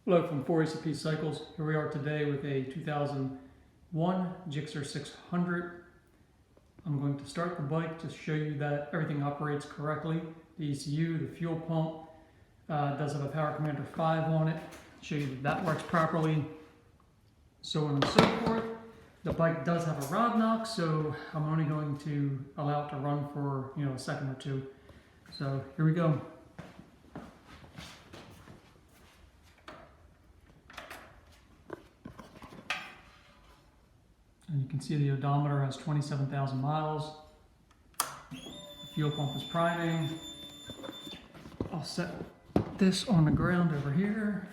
Hello from 4ACP Cycles. Here we are today with a 2001 Gsxr 600. I'm going to start the bike to show you that everything operates correctly. The ECU, the fuel pump, does have a Power Commander 5 on it. Show you that works properly, so on and so forth. The bike does have a rod knock, so I'm only going to allow it to run for a second or two. So here we go. And you can see the odometer has 27,000 miles. The fuel pump is priming. I'll set this on the ground over here.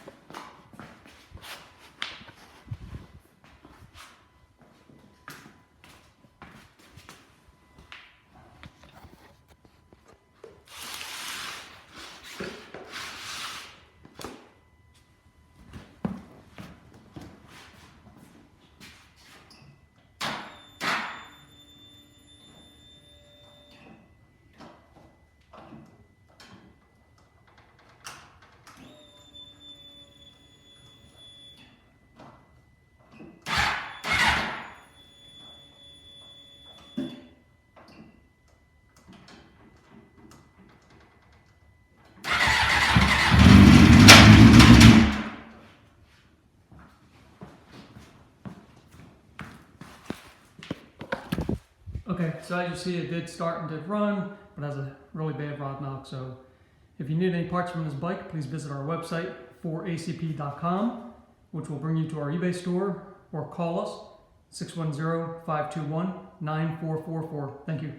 Okay, so as you see, it did start and did run, but has a really bad rod knock. So if you need any parts from this bike, please visit our website, 4acp.com, which will bring you to our eBay store, or call us, 610-521-9444. Thank you.